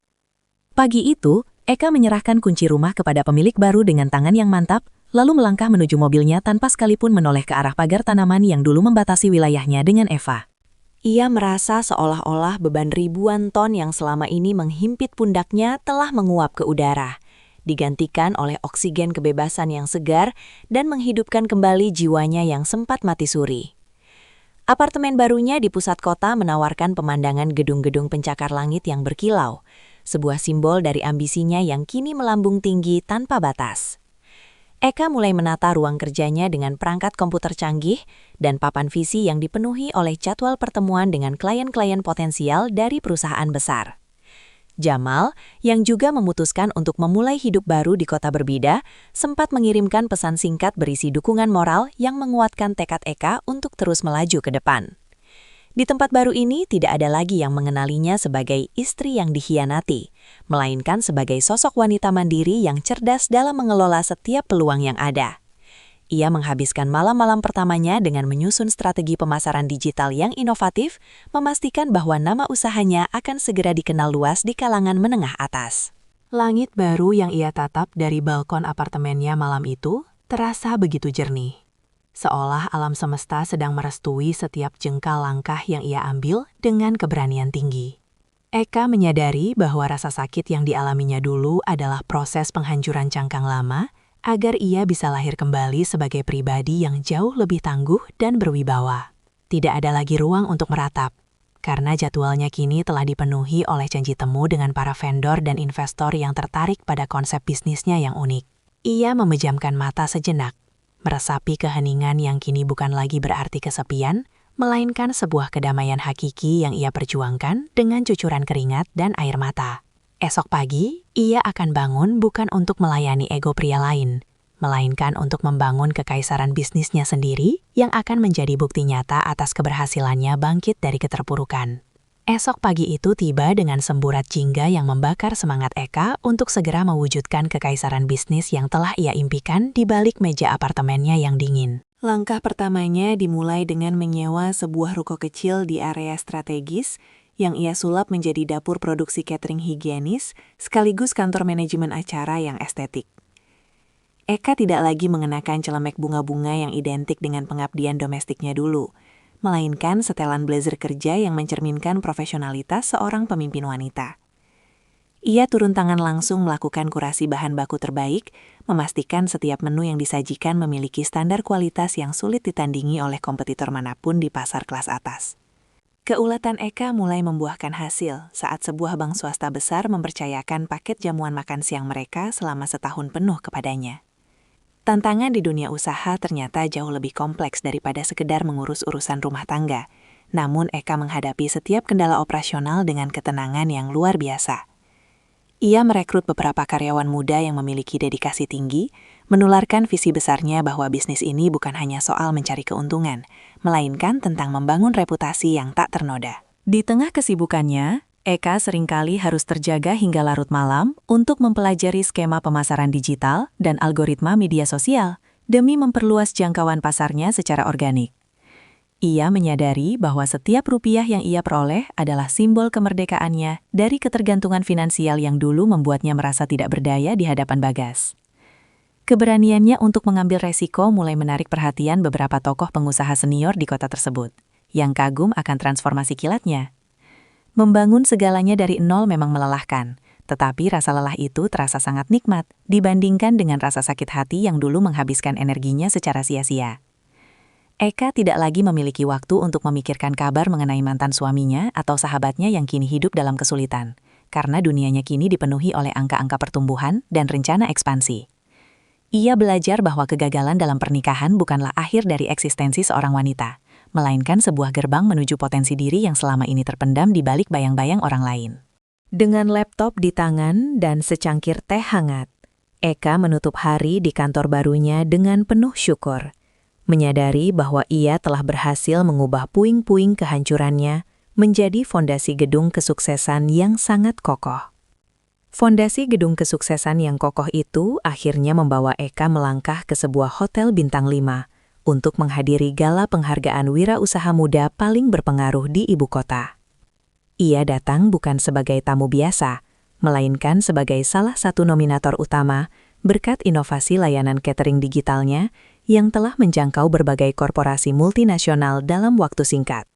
Pagi itu, Eka menyerahkan kunci rumah kepada pemilik baru dengan tangan yang mantap, lalu melangkah menuju mobilnya tanpa sekalipun menoleh ke arah pagar tanaman yang dulu membatasi wilayahnya dengan Eva. Ia merasa seolah-olah beban ribuan ton yang selama ini menghimpit pundaknya telah menguap ke udara, digantikan oleh oksigen kebebasan yang segar dan menghidupkan kembali jiwanya yang sempat mati suri. Apartemen barunya di pusat kota menawarkan pemandangan gedung-gedung pencakar langit yang berkilau, sebuah simbol dari ambisinya yang kini melambung tinggi tanpa batas. Eka mulai menata ruang kerjanya dengan perangkat komputer canggih dan papan visi yang dipenuhi oleh jadwal pertemuan dengan klien-klien potensial dari perusahaan besar. Jamal, yang juga memutuskan untuk memulai hidup baru di kota berbeda, sempat mengirimkan pesan singkat berisi dukungan moral yang menguatkan tekad Eka untuk terus melaju ke depan. Di tempat baru ini tidak ada lagi yang mengenalinya sebagai istri yang dikhianati, melainkan sebagai sosok wanita mandiri yang cerdas dalam mengelola setiap peluang yang ada. Ia menghabiskan malam-malam pertamanya dengan menyusun strategi pemasaran digital yang inovatif, memastikan bahwa nama usahanya akan segera dikenal luas di kalangan menengah atas. Langit baru yang ia tatap dari balkon apartemennya malam itu terasa begitu jernih. Seolah alam semesta sedang merestui setiap jengkal langkah yang ia ambil dengan keberanian tinggi. Eka menyadari bahwa rasa sakit yang dialaminya dulu adalah proses penghancuran cangkang lama, agar ia bisa lahir kembali sebagai pribadi yang jauh lebih tangguh dan berwibawa. Tidak ada lagi ruang untuk meratap, karena jadwalnya kini telah dipenuhi oleh janji temu dengan para vendor dan investor yang tertarik pada konsep bisnisnya yang unik. Ia memejamkan mata sejenak, meresapi keheningan yang kini bukan lagi berarti kesepian, melainkan sebuah kedamaian hakiki yang ia perjuangkan dengan cucuran keringat dan air mata. Esok pagi, ia akan bangun bukan untuk melayani ego pria lain, melainkan untuk membangun kekaisaran bisnisnya sendiri yang akan menjadi bukti nyata atas keberhasilannya bangkit dari keterpurukan. Esok pagi itu tiba dengan semburat jingga yang membakar semangat Eka untuk segera mewujudkan kekaisaran bisnis yang telah ia impikan di balik meja apartemennya yang dingin. Langkah pertamanya dimulai dengan menyewa sebuah ruko kecil di area strategis yang ia sulap menjadi dapur produksi catering higienis sekaligus kantor manajemen acara yang estetik. Eka tidak lagi mengenakan celemek bunga-bunga yang identik dengan pengabdian domestiknya dulu, melainkan setelan blazer kerja yang mencerminkan profesionalitas seorang pemimpin wanita. Ia turun tangan langsung melakukan kurasi bahan baku terbaik, memastikan setiap menu yang disajikan memiliki standar kualitas yang sulit ditandingi oleh kompetitor manapun di pasar kelas atas. Keulatan Eka mulai membuahkan hasil saat sebuah bank swasta besar mempercayakan paket jamuan makan siang mereka selama setahun penuh kepadanya. Tantangan di dunia usaha ternyata jauh lebih kompleks daripada sekedar mengurus urusan rumah tangga. Namun Eka menghadapi setiap kendala operasional dengan ketenangan yang luar biasa. Ia merekrut beberapa karyawan muda yang memiliki dedikasi tinggi, menularkan visi besarnya bahwa bisnis ini bukan hanya soal mencari keuntungan, melainkan tentang membangun reputasi yang tak ternoda. Di tengah kesibukannya, Eka seringkali harus terjaga hingga larut malam untuk mempelajari skema pemasaran digital dan algoritma media sosial demi memperluas jangkauan pasarnya secara organik. Ia menyadari bahwa setiap rupiah yang ia peroleh adalah simbol kemerdekaannya dari ketergantungan finansial yang dulu membuatnya merasa tidak berdaya di hadapan Bagas. Keberaniannya untuk mengambil resiko mulai menarik perhatian beberapa tokoh pengusaha senior di kota tersebut, yang kagum akan transformasi kilatnya. Membangun segalanya dari nol memang melelahkan, tetapi rasa lelah itu terasa sangat nikmat dibandingkan dengan rasa sakit hati yang dulu menghabiskan energinya secara sia-sia. Eka tidak lagi memiliki waktu untuk memikirkan kabar mengenai mantan suaminya atau sahabatnya yang kini hidup dalam kesulitan, karena dunianya kini dipenuhi oleh angka-angka pertumbuhan dan rencana ekspansi. Ia belajar bahwa kegagalan dalam pernikahan bukanlah akhir dari eksistensi seorang wanita, melainkan sebuah gerbang menuju potensi diri yang selama ini terpendam di balik bayang-bayang orang lain. Dengan laptop di tangan dan secangkir teh hangat, Eka menutup hari di kantor barunya dengan penuh syukur, menyadari bahwa ia telah berhasil mengubah puing-puing kehancurannya menjadi fondasi gedung kesuksesan yang sangat kokoh. Fondasi gedung kesuksesan yang kokoh itu akhirnya membawa Eka melangkah ke sebuah hotel bintang 5 untuk menghadiri gala penghargaan wirausaha muda paling berpengaruh di ibu kota. Ia datang bukan sebagai tamu biasa, melainkan sebagai salah satu nominator utama berkat inovasi layanan catering digitalnya yang telah menjangkau berbagai korporasi multinasional dalam waktu singkat.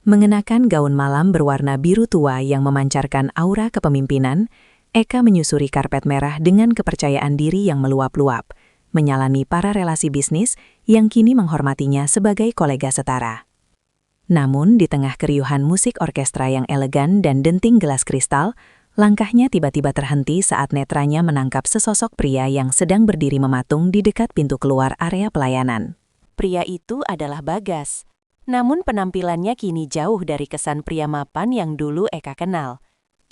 Mengenakan gaun malam berwarna biru tua yang memancarkan aura kepemimpinan, Eka menyusuri karpet merah dengan kepercayaan diri yang meluap-luap, menyalami para relasi bisnis yang kini menghormatinya sebagai kolega setara. Namun, di tengah keriuhan musik orkestra yang elegan dan denting gelas kristal, Langkahnya tiba-tiba terhenti saat netranya menangkap sesosok pria yang sedang berdiri mematung di dekat pintu keluar area pelayanan. Pria itu adalah Bagas. Namun penampilannya kini jauh dari kesan pria mapan yang dulu Eka kenal.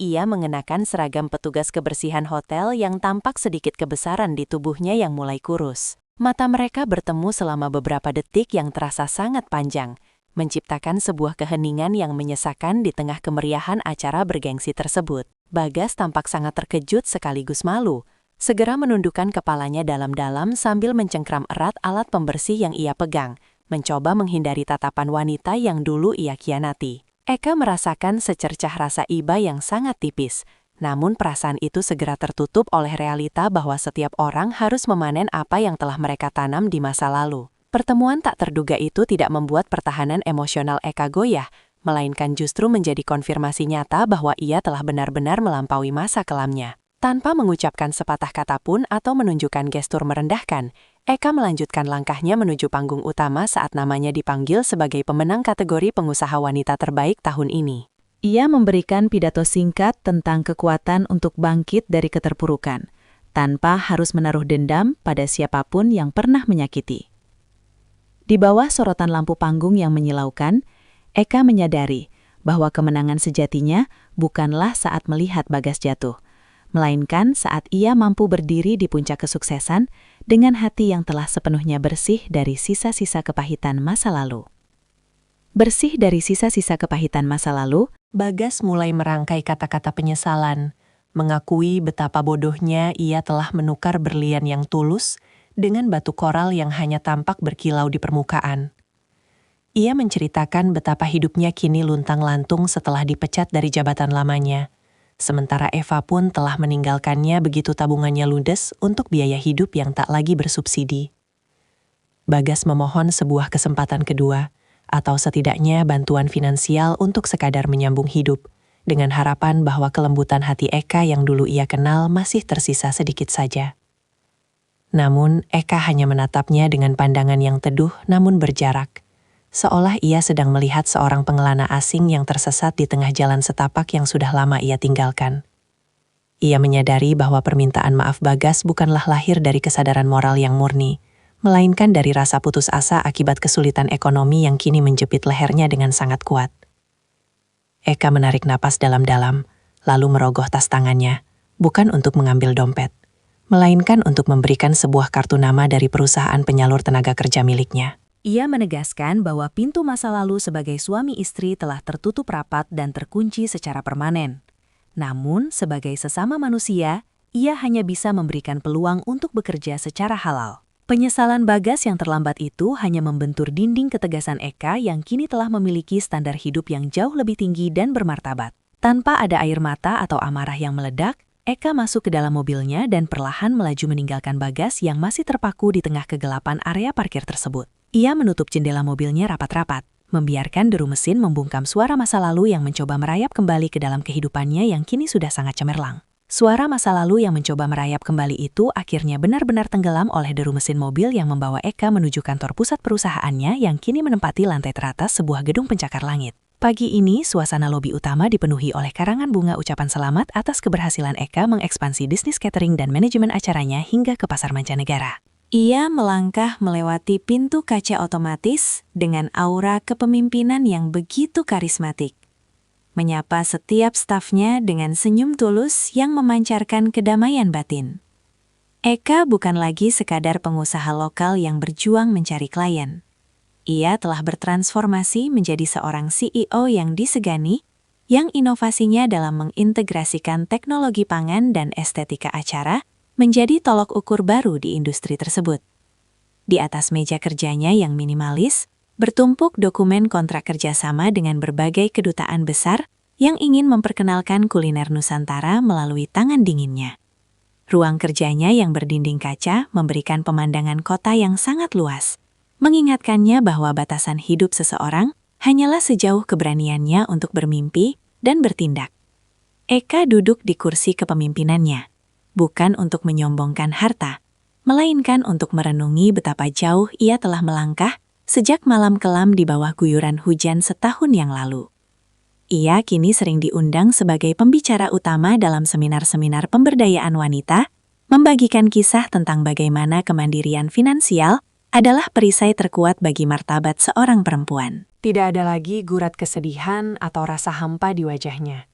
Ia mengenakan seragam petugas kebersihan hotel yang tampak sedikit kebesaran di tubuhnya yang mulai kurus. Mata mereka bertemu selama beberapa detik yang terasa sangat panjang, menciptakan sebuah keheningan yang menyesakan di tengah kemeriahan acara bergengsi tersebut. Bagas tampak sangat terkejut sekaligus malu, segera menundukkan kepalanya dalam-dalam sambil mencengkram erat alat pembersih yang ia pegang, mencoba menghindari tatapan wanita yang dulu ia khianati. Eka merasakan secercah rasa iba yang sangat tipis, namun perasaan itu segera tertutup oleh realita bahwa setiap orang harus memanen apa yang telah mereka tanam di masa lalu. Pertemuan tak terduga itu tidak membuat pertahanan emosional Eka goyah, melainkan justru menjadi konfirmasi nyata bahwa ia telah benar-benar melampaui masa kelamnya. Tanpa mengucapkan sepatah kata pun atau menunjukkan gestur merendahkan, Eka melanjutkan langkahnya menuju panggung utama saat namanya dipanggil sebagai pemenang kategori pengusaha wanita terbaik tahun ini. Ia memberikan pidato singkat tentang kekuatan untuk bangkit dari keterpurukan, tanpa harus menaruh dendam pada siapapun yang pernah menyakiti. Di bawah sorotan lampu panggung yang menyilaukan, Eka menyadari bahwa kemenangan sejatinya bukanlah saat melihat Bagas jatuh, melainkan saat ia mampu berdiri di puncak kesuksesan dengan hati yang telah sepenuhnya bersih dari sisa-sisa kepahitan masa lalu. Bersih dari sisa-sisa kepahitan masa lalu, Bagas mulai merangkai kata-kata penyesalan, mengakui betapa bodohnya ia telah menukar berlian yang tulus dengan batu koral yang hanya tampak berkilau di permukaan. Ia menceritakan betapa hidupnya kini luntang-lantung setelah dipecat dari jabatan lamanya. Sementara Eva pun telah meninggalkannya begitu tabungannya ludes untuk biaya hidup yang tak lagi bersubsidi. Bagas memohon sebuah kesempatan kedua, atau setidaknya bantuan finansial untuk sekadar menyambung hidup, dengan harapan bahwa kelembutan hati Eka yang dulu ia kenal masih tersisa sedikit saja. Namun, Eka hanya menatapnya dengan pandangan yang teduh namun berjarak, seolah ia sedang melihat seorang pengelana asing yang tersesat di tengah jalan setapak yang sudah lama ia tinggalkan. Ia menyadari bahwa permintaan maaf Bagas bukanlah lahir dari kesadaran moral yang murni, melainkan dari rasa putus asa akibat kesulitan ekonomi yang kini menjepit lehernya dengan sangat kuat. Eka menarik napas dalam-dalam, lalu merogoh tas tangannya, bukan untuk mengambil dompet, melainkan untuk memberikan sebuah kartu nama dari perusahaan penyalur tenaga kerja miliknya. ia menegaskan bahwa pintu masa lalu sebagai suami istri telah tertutup rapat dan terkunci secara permanen. Namun, sebagai sesama manusia, ia hanya bisa memberikan peluang untuk bekerja secara halal. Penyesalan Bagas yang terlambat itu hanya membentur dinding ketegasan Eka yang kini telah memiliki standar hidup yang jauh lebih tinggi dan bermartabat. Tanpa ada air mata atau amarah yang meledak, Eka masuk ke dalam mobilnya dan perlahan melaju meninggalkan Bagas yang masih terpaku di tengah kegelapan area parkir tersebut. Ia menutup jendela mobilnya rapat-rapat, membiarkan deru mesin membungkam suara masa lalu yang mencoba merayap kembali ke dalam kehidupannya yang kini sudah sangat cemerlang. Suara masa lalu yang mencoba merayap kembali itu akhirnya benar-benar tenggelam oleh deru mesin mobil yang membawa Eka menuju kantor pusat perusahaannya yang kini menempati lantai teratas sebuah gedung pencakar langit. Pagi ini, suasana lobi utama dipenuhi oleh karangan bunga ucapan selamat atas keberhasilan Eka mengekspansi bisnis catering dan manajemen acaranya hingga ke pasar mancanegara. Ia melangkah melewati pintu kaca otomatis dengan aura kepemimpinan yang begitu karismatik. Menyapa setiap stafnya dengan senyum tulus yang memancarkan kedamaian batin. Eka bukan lagi sekadar pengusaha lokal yang berjuang mencari klien. Ia telah bertransformasi menjadi seorang CEO yang disegani, yang inovasinya dalam mengintegrasikan teknologi pangan dan estetika acara menjadi tolok ukur baru di industri tersebut. Di atas meja kerjanya yang minimalis, bertumpuk dokumen kontrak kerjasama dengan berbagai kedutaan besar yang ingin memperkenalkan kuliner Nusantara melalui tangan dinginnya. Ruang kerjanya yang berdinding kaca memberikan pemandangan kota yang sangat luas, mengingatkannya bahwa batasan hidup seseorang hanyalah sejauh keberaniannya untuk bermimpi dan bertindak. Eka duduk di kursi kepemimpinannya, bukan untuk menyombongkan harta, melainkan untuk merenungi betapa jauh ia telah melangkah sejak malam kelam di bawah guyuran hujan setahun yang lalu. Ia kini sering diundang sebagai pembicara utama dalam seminar-seminar pemberdayaan wanita, membagikan kisah tentang bagaimana kemandirian finansial adalah perisai terkuat bagi martabat seorang perempuan. Tidak ada lagi gurat kesedihan atau rasa hampa di wajahnya.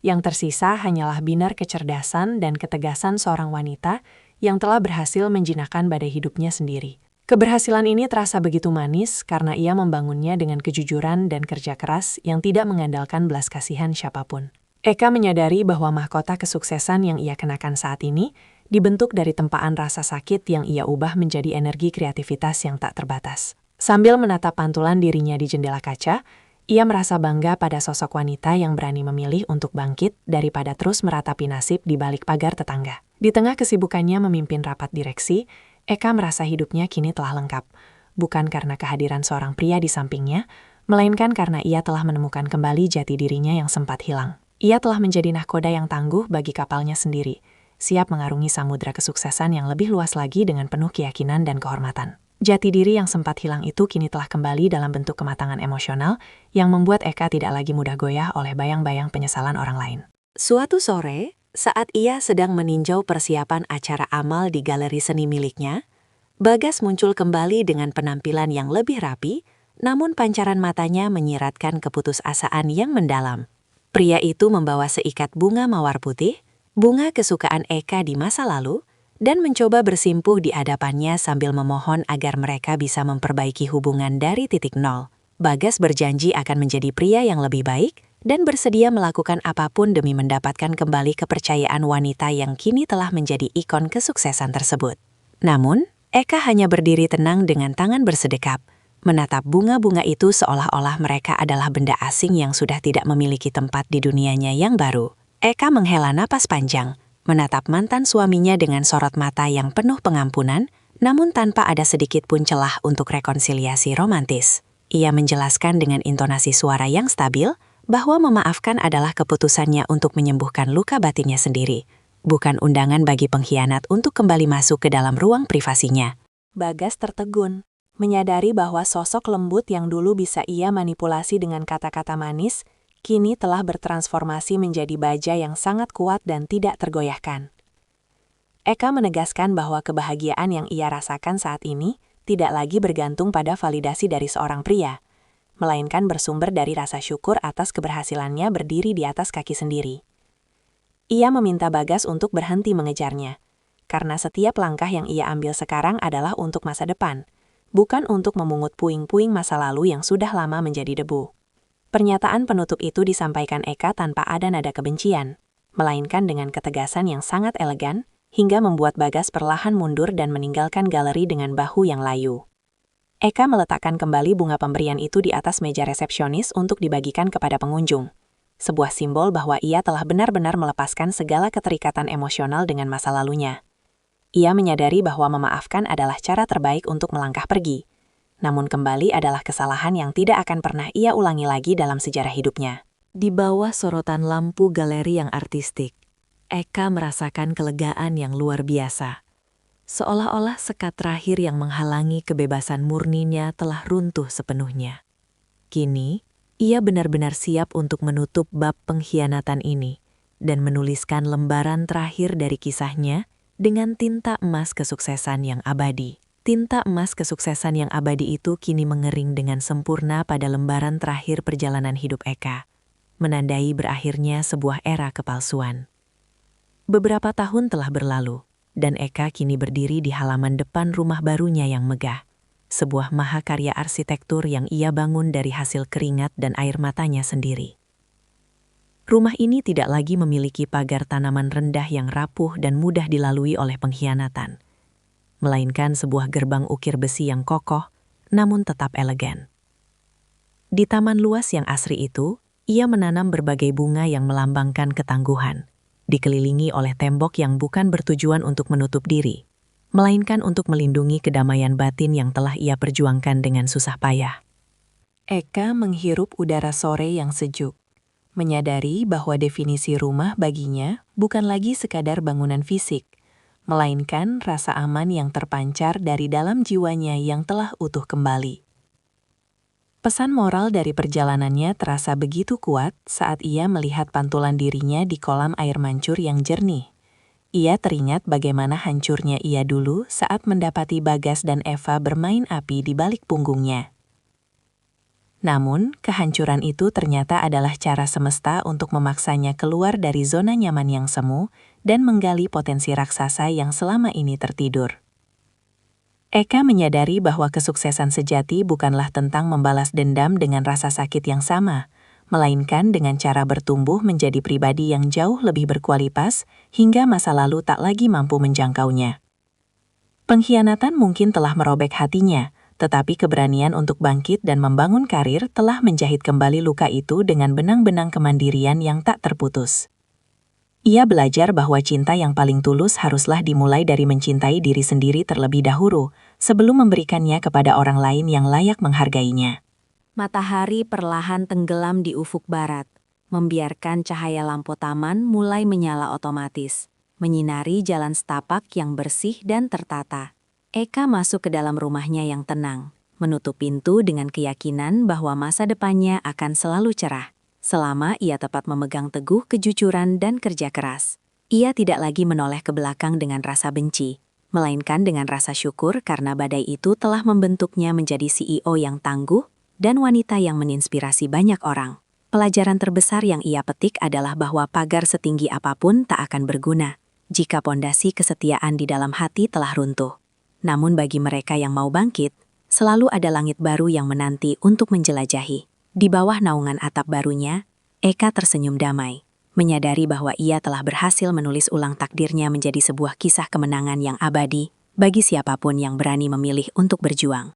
Yang tersisa hanyalah binar kecerdasan dan ketegasan seorang wanita yang telah berhasil menjinakkan badai hidupnya sendiri. Keberhasilan ini terasa begitu manis karena ia membangunnya dengan kejujuran dan kerja keras yang tidak mengandalkan belas kasihan siapapun. Eka menyadari bahwa mahkota kesuksesan yang ia kenakan saat ini dibentuk dari tempaan rasa sakit yang ia ubah menjadi energi kreativitas yang tak terbatas. Sambil menatap pantulan dirinya di jendela kaca, ia merasa bangga pada sosok wanita yang berani memilih untuk bangkit daripada terus meratapi nasib di balik pagar tetangga. Di tengah kesibukannya memimpin rapat direksi, Eka merasa hidupnya kini telah lengkap, bukan karena kehadiran seorang pria di sampingnya, melainkan karena ia telah menemukan kembali jati dirinya yang sempat hilang. Ia telah menjadi nahkoda yang tangguh bagi kapalnya sendiri, siap mengarungi samudra kesuksesan yang lebih luas lagi dengan penuh keyakinan dan kehormatan. Jati diri yang sempat hilang itu kini telah kembali dalam bentuk kematangan emosional yang membuat Eka tidak lagi mudah goyah oleh bayang-bayang penyesalan orang lain. Suatu sore, saat ia sedang meninjau persiapan acara amal di galeri seni miliknya, Bagas muncul kembali dengan penampilan yang lebih rapi, namun pancaran matanya menyiratkan keputusasaan yang mendalam. Pria itu membawa seikat bunga mawar putih, bunga kesukaan Eka di masa lalu, dan mencoba bersimpuh di hadapannya sambil memohon agar mereka bisa memperbaiki hubungan dari titik nol. Bagas berjanji akan menjadi pria yang lebih baik dan bersedia melakukan apapun demi mendapatkan kembali kepercayaan wanita yang kini telah menjadi ikon kesuksesan tersebut. Namun, Eka hanya berdiri tenang dengan tangan bersedekap, menatap bunga-bunga itu seolah-olah mereka adalah benda asing yang sudah tidak memiliki tempat di dunianya yang baru. Eka menghela napas panjang, menatap mantan suaminya dengan sorot mata yang penuh pengampunan, namun tanpa ada sedikit pun celah untuk rekonsiliasi romantis. Ia menjelaskan dengan intonasi suara yang stabil bahwa memaafkan adalah keputusannya untuk menyembuhkan luka batinnya sendiri, bukan undangan bagi pengkhianat untuk kembali masuk ke dalam ruang privasinya. Bagas tertegun, menyadari bahwa sosok lembut yang dulu bisa ia manipulasi dengan kata-kata manis, kini telah bertransformasi menjadi baja yang sangat kuat dan tidak tergoyahkan. Eka menegaskan bahwa kebahagiaan yang ia rasakan saat ini tidak lagi bergantung pada validasi dari seorang pria, melainkan bersumber dari rasa syukur atas keberhasilannya berdiri di atas kaki sendiri. Ia meminta Bagas untuk berhenti mengejarnya, karena setiap langkah yang ia ambil sekarang adalah untuk masa depan, bukan untuk memungut puing-puing masa lalu yang sudah lama menjadi debu. Pernyataan penutup itu disampaikan Eka tanpa ada nada kebencian, melainkan dengan ketegasan yang sangat elegan, hingga membuat Bagas perlahan mundur dan meninggalkan galeri dengan bahu yang layu. Eka meletakkan kembali bunga pemberian itu di atas meja resepsionis untuk dibagikan kepada pengunjung. Sebuah simbol bahwa ia telah benar-benar melepaskan segala keterikatan emosional dengan masa lalunya. Ia menyadari bahwa memaafkan adalah cara terbaik untuk melangkah pergi. Namun kembali adalah kesalahan yang tidak akan pernah ia ulangi lagi dalam sejarah hidupnya. Di bawah sorotan lampu galeri yang artistik, Eka merasakan kelegaan yang luar biasa. Seolah-olah sekat terakhir yang menghalangi kebebasan murninya telah runtuh sepenuhnya. Kini, ia benar-benar siap untuk menutup bab pengkhianatan ini dan menuliskan lembaran terakhir dari kisahnya dengan tinta emas kesuksesan yang abadi. Tinta emas kesuksesan yang abadi itu kini mengering dengan sempurna pada lembaran terakhir perjalanan hidup Eka, menandai berakhirnya sebuah era kepalsuan. Beberapa tahun telah berlalu, dan Eka kini berdiri di halaman depan rumah barunya yang megah, sebuah mahakarya arsitektur yang ia bangun dari hasil keringat dan air matanya sendiri. Rumah ini tidak lagi memiliki pagar tanaman rendah yang rapuh dan mudah dilalui oleh pengkhianatan, melainkan sebuah gerbang ukir besi yang kokoh, namun tetap elegan. Di taman luas yang asri itu, ia menanam berbagai bunga yang melambangkan ketangguhan, dikelilingi oleh tembok yang bukan bertujuan untuk menutup diri, melainkan untuk melindungi kedamaian batin yang telah ia perjuangkan dengan susah payah. Eka menghirup udara sore yang sejuk, menyadari bahwa definisi rumah baginya bukan lagi sekadar bangunan fisik, melainkan rasa aman yang terpancar dari dalam jiwanya yang telah utuh kembali. Pesan moral dari perjalanannya terasa begitu kuat saat ia melihat pantulan dirinya di kolam air mancur yang jernih. Ia teringat bagaimana hancurnya ia dulu saat mendapati Bagas dan Eva bermain api di balik punggungnya. Namun, kehancuran itu ternyata adalah cara semesta untuk memaksanya keluar dari zona nyaman yang semu dan menggali potensi raksasa yang selama ini tertidur. Eka menyadari bahwa kesuksesan sejati bukanlah tentang membalas dendam dengan rasa sakit yang sama, melainkan dengan cara bertumbuh menjadi pribadi yang jauh lebih berkualitas hingga masa lalu tak lagi mampu menjangkaunya. Pengkhianatan mungkin telah merobek hatinya, tetapi keberanian untuk bangkit dan membangun karir telah menjahit kembali luka itu dengan benang-benang kemandirian yang tak terputus. Ia belajar bahwa cinta yang paling tulus haruslah dimulai dari mencintai diri sendiri terlebih dahulu, sebelum memberikannya kepada orang lain yang layak menghargainya. Matahari perlahan tenggelam di ufuk barat, membiarkan cahaya lampu taman mulai menyala otomatis, menyinari jalan setapak yang bersih dan tertata. Eka masuk ke dalam rumahnya yang tenang, menutup pintu dengan keyakinan bahwa masa depannya akan selalu cerah. Selama ia tepat memegang teguh kejujuran dan kerja keras. Ia tidak lagi menoleh ke belakang dengan rasa benci, melainkan dengan rasa syukur karena badai itu telah membentuknya menjadi CEO yang tangguh dan wanita yang menginspirasi banyak orang. Pelajaran terbesar yang ia petik adalah bahwa pagar setinggi apapun tak akan berguna jika pondasi kesetiaan di dalam hati telah runtuh. Namun bagi mereka yang mau bangkit, selalu ada langit baru yang menanti untuk menjelajahi. Di bawah naungan atap barunya, Eka tersenyum damai, menyadari bahwa ia telah berhasil menulis ulang takdirnya menjadi sebuah kisah kemenangan yang abadi bagi siapapun yang berani memilih untuk berjuang.